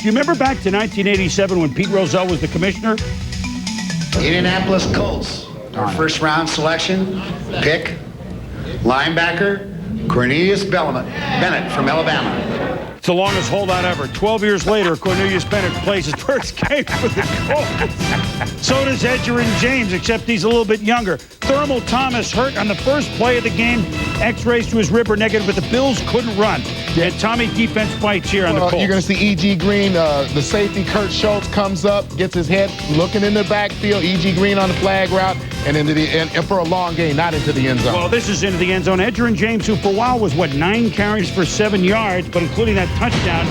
Do you remember back to 1987 when Pete Rozelle was the commissioner? Indianapolis Colts, our first-round selection, pick, linebacker, Cornelius Bennett from Alabama. It's the longest holdout ever. 12 years later, Cornelius Bennett plays his first game for the Colts. So does Edgerrin James, except he's a little bit younger. Thermal Thomas hurt on the first play of the game. X-rays to his rib were negative, but the Bills couldn't run. And Tommy defense fights here on the Colts. You're going to see E.G. Green, the safety, Kurt Schultz, comes up, gets his head looking in the backfield. E.G. Green on the flag route and into and for a long game, not into the end zone. Well, this is into the end zone. Edgerrin James, who for a while was, 9 carries for 7 yards, but including that touchdown,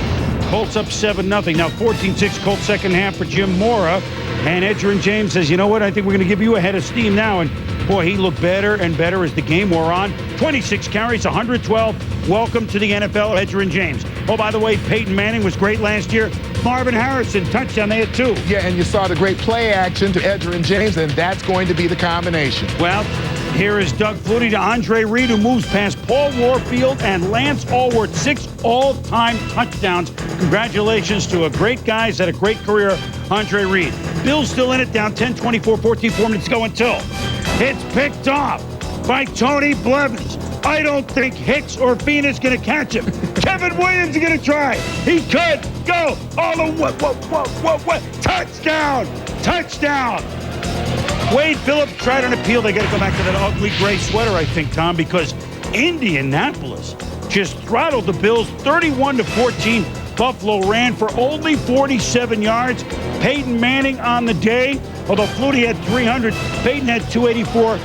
Colts up 7-0. Now 14-6 Colts second half for Jim Mora. And Edgerrin James says, you know what, I think we're going to give you a head of steam now. And boy, he looked better and better as the game wore on. 26 carries, 112. Welcome to the NFL, Edgerrin James. Oh, by the way, Peyton Manning was great last year. Marvin Harrison, touchdown, they had 2. Yeah, and you saw the great play action to Edgerrin James, and that's going to be the combination. Well, here is Doug Flutie to Andre Reed, who moves past Paul Warfield and Lance Allworth. 6 all-time touchdowns. Congratulations to a great guy. He's had a great career, Andre Reed. Bills still in it, down 10-24, 14, 4 minutes to go until it's picked off by Tony Blevins. I don't think Hicks or Phoenix going to catch him. Kevin Williams is going to try. He could go all the way. Touchdown! Touchdown! Wade Phillips tried an appeal. They got to go back to that ugly gray sweater, I think, Tom, because Indianapolis just throttled the Bills 31-14. Buffalo ran for only 47 yards. Peyton Manning on the day, although Flutie had 300, Peyton had 284.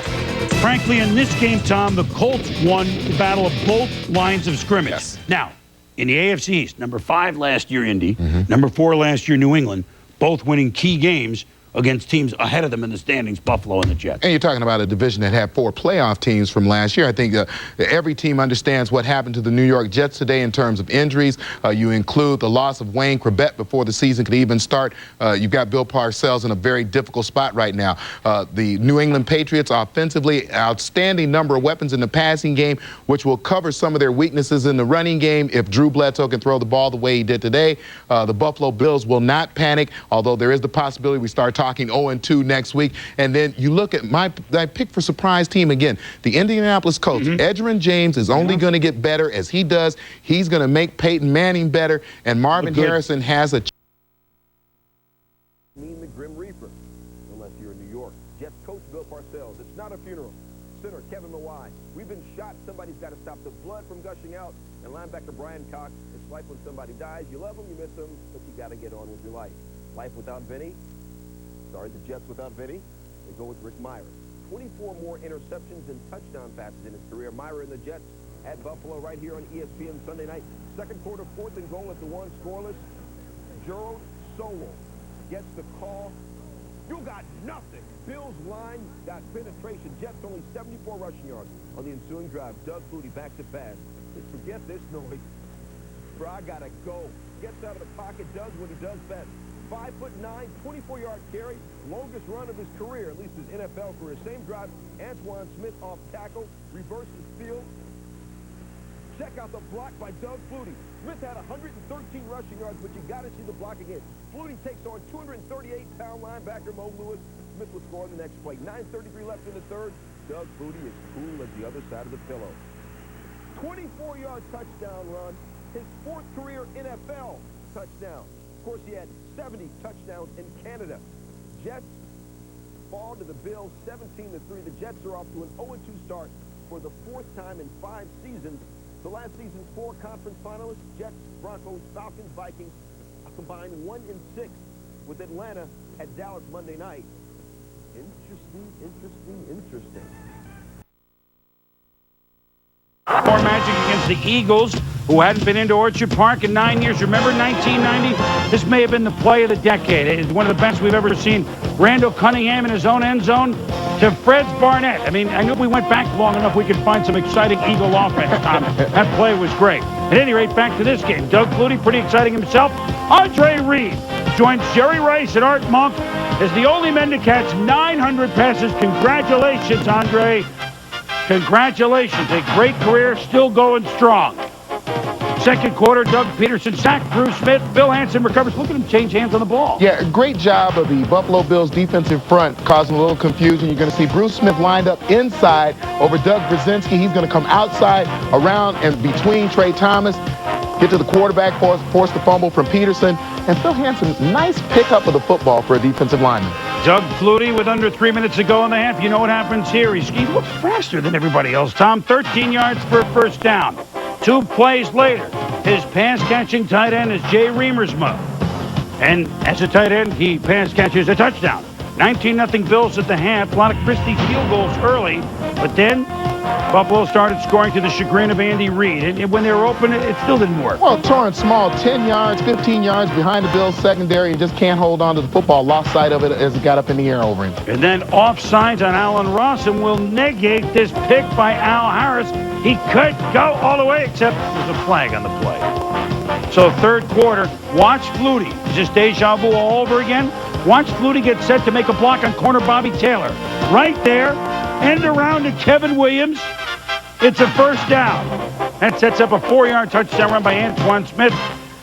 Frankly, in this game, Tom, the Colts won the battle of both lines of scrimmage. Yes. Now, in the AFC East, number 5 last year, Indy, number 4 last year, New England, both winning key games against teams ahead of them in the standings, Buffalo and the Jets. And you're talking about a division that had 4 playoff teams from last year. I think every team understands what happened to the New York Jets today in terms of injuries. You include the loss of Wayne Corbett before the season could even start. You've got Bill Parcells in a very difficult spot right now. The New England Patriots offensively, outstanding number of weapons in the passing game, which will cover some of their weaknesses in the running game if Drew Bledsoe can throw the ball the way he did today. The Buffalo Bills will not panic, although there is the possibility we start talking 0-2 next week. And then you look at my pick for surprise team again, the Indianapolis Colts. Edgerrin James is only going to get better as he does. He's going to make Peyton Manning better, and Marvin Harrison has a Mean the Grim Reaper, unless you're in New York. Jets coach Bill Parcells. It's not a funeral. Center Kevin Mawai. We've been shot. Somebody's got to stop the blood from gushing out. And linebacker Brian Cox. It's like when somebody dies. You love them, you miss them, but you got to get on with your life. Life without Vinny. Sorry, the Jets without Vinny. They go with Rick Meyer. 24 more interceptions and touchdown passes in his career. Meyer and the Jets at Buffalo right here on ESPN Sunday night. Second quarter, 4th and goal at the 1, scoreless. Gerald Sowell gets the call. You got nothing. Bills line got penetration. Jets only 74 rushing yards on the ensuing drive. Doug Flutie back to pass. Forget this noise. Bro, I gotta go. Gets out of the pocket, does what he does best. 5'9", 24-yard carry, longest run of his career, at least his NFL career. Same drive, Antoine Smith off tackle, reverses field. Check out the block by Doug Flutie. Smith had 113 rushing yards, but you got to see the block again. Flutie takes on 238-pound linebacker Mo Lewis. Smith will score the next play. 9:33 left in the third. Doug Flutie is cool as the other side of the pillow. 24-yard touchdown run, his 4th career NFL touchdown. Of course, he had 70 touchdowns in Canada. Jets fall to the Bills 17-3. The Jets are off to an 0-2 start for the 4th time in 5 seasons. The last season's 4 conference finalists, Jets, Broncos, Falcons, Vikings, a combined 1-6 with Atlanta at Dallas Monday night. Interesting. More Magic against the Eagles, who hadn't been into Orchard Park in 9 years. Remember 1990? This may have been the play of the decade. It's one of the best we've ever seen. Randall Cunningham in his own end zone to Fred Barnett. I mean, I knew if we went back long enough, we could find some exciting Eagle offense, Tom. That play was great. At any rate, back to this game. Doug Flutie, pretty exciting himself. Andre Reed joins Jerry Rice and Art Monk as the only men to catch 900 passes. Congratulations, Andre. Congratulations. A great career, still going strong. Second quarter, Doug Peterson sacked Bruce Smith. Bill Hansen recovers. Look at him change hands on the ball. Yeah, great job of the Buffalo Bills defensive front, causing a little confusion. You're going to see Bruce Smith lined up inside over Doug Brzezinski. He's going to come outside, around, and between Trey Thomas. Get to the quarterback, force the fumble from Peterson. And Phil Hansen, nice pickup of the football for a defensive lineman. Doug Flutie with under 3 minutes to go in the half. You know what happens here. He looks faster than everybody else, Tom. 13 yards for a first down. 2 plays later, his pass-catching tight end is Jay Reamersma. And as a tight end, he pass-catches a touchdown. 19-0 Bills at the half. A lot of Christie's field goals early. But then Buffalo started scoring to the chagrin of Andy Reid. And when they were open, it still didn't work. Well, Torrance Small, 10 yards, 15 yards behind the Bills secondary, and just can't hold on to the football. Lost sight of it as it got up in the air over him. And then offsides on Allen Ross, and will negate this pick by Al Harris. He could go all the way, except there's a flag on the play. So third quarter, watch Flutie. Is this deja vu all over again? Watch Flutie get set to make a block on corner Bobby Taylor. Right there, end around to Kevin Williams. It's a first down. That sets up a 4-yard touchdown run by Antoine Smith.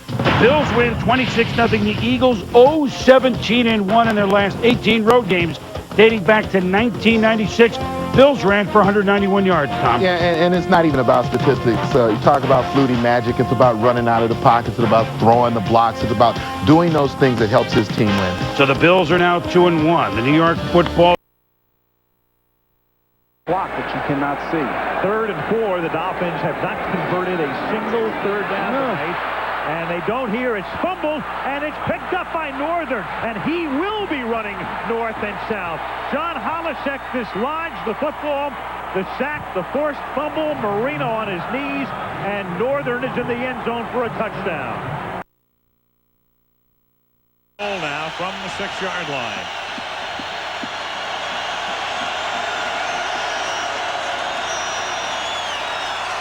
The Bills win 26-0. The Eagles 0-17-1 in their last 18 road games, dating back to 1996. Bills ran for 191 yards, Tom. Yeah, and it's not even about statistics. You talk about Flutie magic. It's about running out of the pockets. It's about throwing the blocks. It's about doing those things that helps his team win. So the Bills are now 2-1. The New York football block that you cannot see. 3rd and 4. The Dolphins have not converted a single third down tonight. And they don't hear it's fumbled, and it's picked up by Northern, and he will be running north and south. John Holasek dislodged the football, the sack, the forced fumble, Marino on his knees, and Northern is in the end zone for a touchdown. Now from the 6-yard line.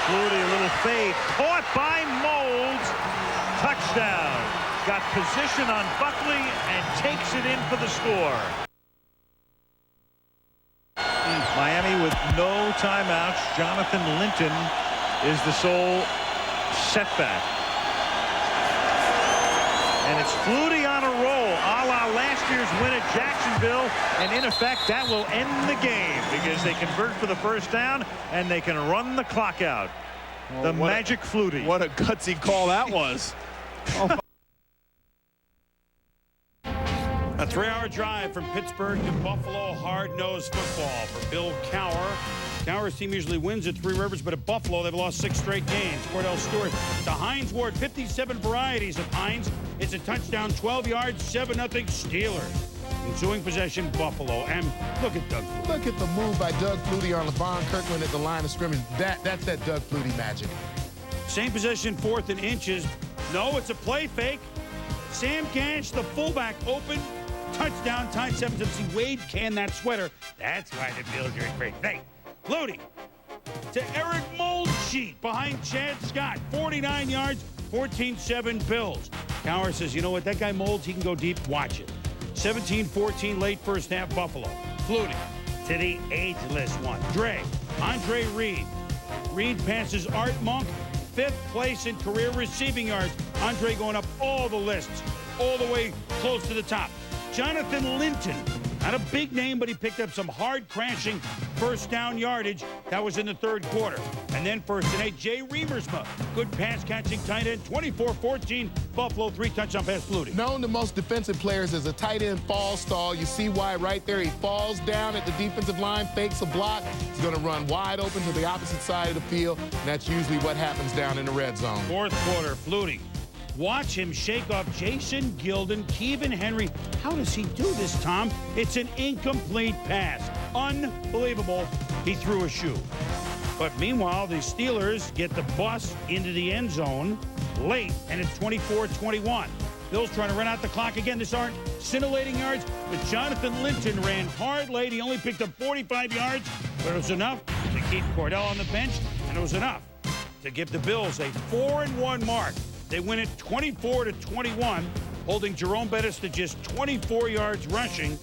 Flutie, a little fade, caught by Moulds. Touchdown. Got position on Buckley and takes it in for the score. Miami with no timeouts. Jonathan Linton is the sole setback. And it's Flutie on a roll, a la last year's win at Jacksonville. And in effect, that will end the game because they convert for the first down and they can run the clock out. Well, the magic Flutie. What a gutsy call that was. A 3-hour drive from Pittsburgh to Buffalo, hard-nosed football for Bill Cowher. Cowher's team usually wins at Three Rivers, but at Buffalo, they've lost 6 straight games. Cordell Stewart to Hines Ward, 57 varieties of Hines. It's a touchdown, 12 yards, 7-0 Steelers. Ensuing possession, Buffalo. And look at Doug Flutie. Look at the move by Doug Flutie on LeVon Kirkland at the line of scrimmage. That's that Doug Flutie magic. Same possession, 4th and inches. No, it's a play fake. Sam Gash, the fullback, open. Touchdown, tied 7-0. See, Wade canned that sweater. That's why the Bills are great. Hey, Flutie to Eric Moldsheet behind Chad Scott. 49 yards, 14-7 Bills. Cowher says, you know what, that guy Molds, he can go deep. Watch it. 17-14 late first half Buffalo. Flutie to the ageless one. Andre Reed. Reed passes Art Monk. 5th place in career receiving yards. Andre going up all the lists, all the way close to the top. Jonathan Linton, not a big name, but he picked up some hard crashing first down yardage. That was in the 3rd quarter. And then 1st and 8, Jay Reamersma, good pass catching tight end, 24-14, Buffalo, 3 touchdown pass Flutie. Known to most defensive players as a tight end fall stall. You see why right there. He falls down at the defensive line, fakes a block. He's going to run wide open to the opposite side of the field. And that's usually what happens down in the red zone. 4th quarter, Flutie. Watch him shake off Jason Gilden, Kevin Henry. How does he do this, Tom? It's an incomplete pass. Unbelievable. He threw a shoe. But meanwhile, the Steelers get the bus into the end zone late, and it's 24-21. Bills trying to run out the clock again. This aren't scintillating yards, but Jonathan Linton ran hard late. He only picked up 45 yards, but it was enough to keep Cordell on the bench, and it was enough to give the Bills a 4-1 mark. They win it 24-21, holding Jerome Bettis to just 24 yards rushing.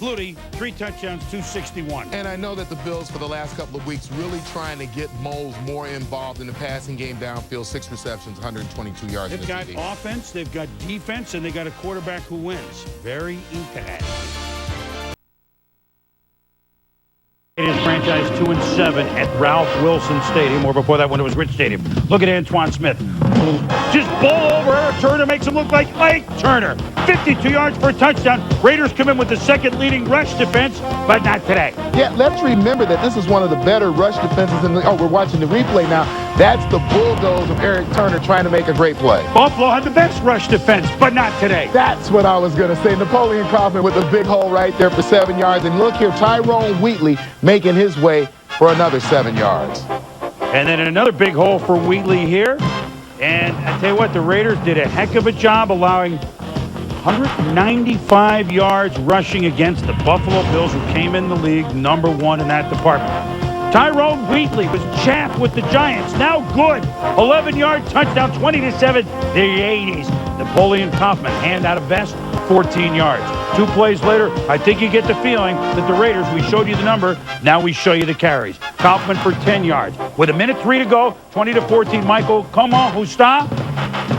Flutie, 3 touchdowns, 261. And I know that the Bills for the last couple of weeks really trying to get Moles more involved in the passing game downfield. 6 receptions, 122 yards. They've got offense, they've got defense, and they got a quarterback who wins. Very interesting. It is franchise 2-7 at Ralph Wilson Stadium, or before that when it was Rich Stadium. Look at Antoine Smith. Just bowl over Eric Turner, makes him look like Ike Turner. 52 yards for a touchdown. Raiders come in with the second leading rush defense, but not today. Yeah, let's remember that this is one of the better rush defenses in the, we're watching the replay now. That's the bulldoze of Eric Turner trying to make a great play. Buffalo had the best rush defense, but not today. That's what I was going to say. Napoleon Kaufman with a big hole right there for 7 yards. And look here, Tyrone Wheatley making his way for another 7 yards. And then another big hole for Wheatley here. And I tell you what, the Raiders did a heck of a job allowing 195 yards rushing against the Buffalo Bills, who came in the league #1 in that department. Tyrone Wheatley was chaffed with the Giants. Now good. 11-yard touchdown, 20-7, the 80s. Napoleon Kaufman, hand out of vest, 14 yards. 2 plays later, I think you get the feeling that the Raiders, we showed you the number, now we show you the carries. Kaufman for 10 yards. With 1:03 to go, 20-14, Michael, come on, Justa?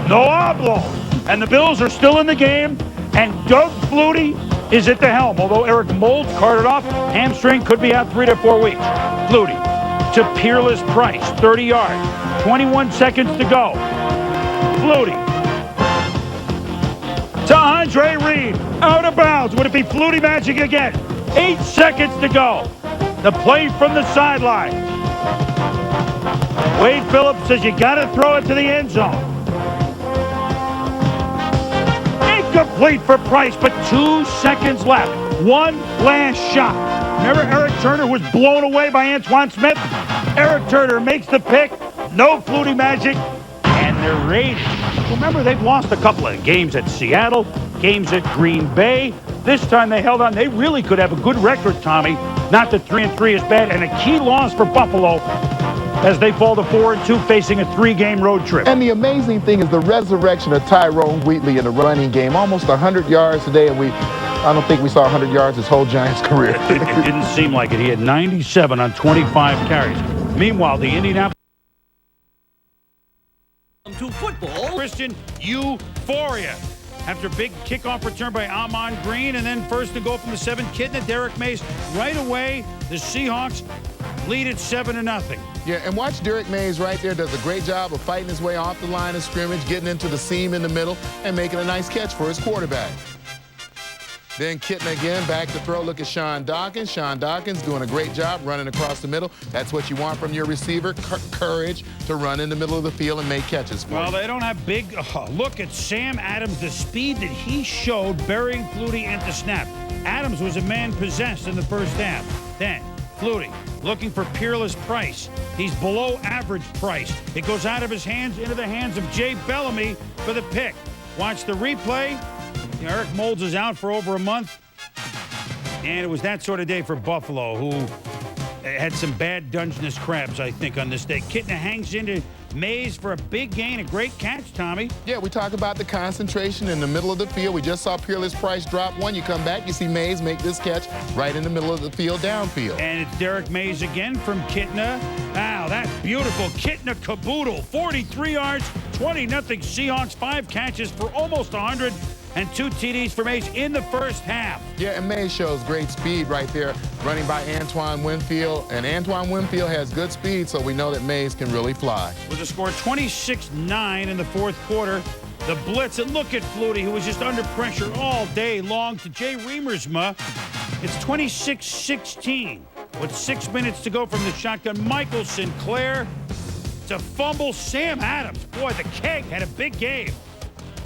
No hablo. And the Bills are still in the game, and Doug Flutie is at the helm. Although Eric Mould carted off, hamstring could be out 3 to 4 weeks. Flutie to Peerless Price, 30 yards, 21 seconds to go. Flutie to Andre Reed, out of bounds. Would it be Flutie magic again? 8 seconds to go. The play from the sideline. Wade Phillips says you got to throw it to the end zone. Incomplete for Price, but 2 seconds left. One last shot. Remember Eric Turner was blown away by Antoine Smith? Eric Turner makes the pick. No Flutie magic. And they're Raiders. Remember, they've lost a couple of games at Seattle, games at Green Bay. This time they held on. They really could have a good record, Tommy. Not that 3-3 is bad. And a key loss for Buffalo as they fall to 4-2, facing a 3-game road trip. And the amazing thing is the resurrection of Tyrone Wheatley in the running game. Almost 100 yards today, and I don't think we saw 100 yards his whole Giants career. It didn't seem like it. He had 97 on 25 carries. Meanwhile, the Indianapolis to football. Christian euphoria. After big kickoff return by Amon Green, and then first to go from the 7, Kitna, Derek Mays. Right away, the Seahawks lead at 7-0. Yeah, and watch Derek Mays right there. Does a great job of fighting his way off the line of scrimmage, getting into the seam in the middle, and making a nice catch for his quarterback. Then Kitna again, back to throw. Look at Sean Dawkins. Sean Dawkins doing a great job running across the middle. That's what you want from your receiver, courage to run in the middle of the field and make catches for Well, you. they don't have big... look at Sam Adams, the speed that he showed burying Flutie into snap. Adams was a man possessed in the first half. Then Flutie looking for Peerless Price. He's below average Price. It goes out of his hands into the hands of Jay Bellamy for the pick. Watch the replay. Eric Moulds is out for over a month. And it was that sort of day for Buffalo, who had some bad Dungeness crabs, I think, on this day. Kitna hangs into Mays for a big gain, a great catch, Tommy. Yeah, we talk about the concentration in the middle of the field. We just saw Peerless Price drop one. You come back, you see Mays make this catch right in the middle of the field, downfield. And it's Derek Mays again from Kitna. Wow, that's beautiful. Kitna caboodle, 43 yards, 20-0 Seahawks, 5 catches for almost 100. And 2 TDs for Mays in the first half. Yeah, and Mays shows great speed right there, running by Antoine Winfield. And Antoine Winfield has good speed, so we know that Mays can really fly. With a score 26-9 in the fourth quarter, the blitz, and look at Flutie, who was just under pressure all day long, to Jay Reamersma. It's 26-16 with 6 minutes to go from the shotgun. Michael Sinclair to fumble Sam Adams. Boy, the keg had a big game.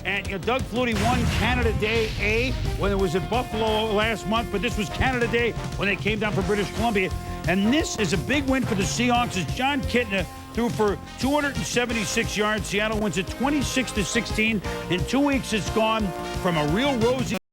And Doug Flutie won Canada Day A when it was at Buffalo last month, but this was Canada Day when they came down from British Columbia. And this is a big win for the Seahawks as John Kitna threw for 276 yards. Seattle wins it 26-16. In 2 weeks, it's gone from a real rosy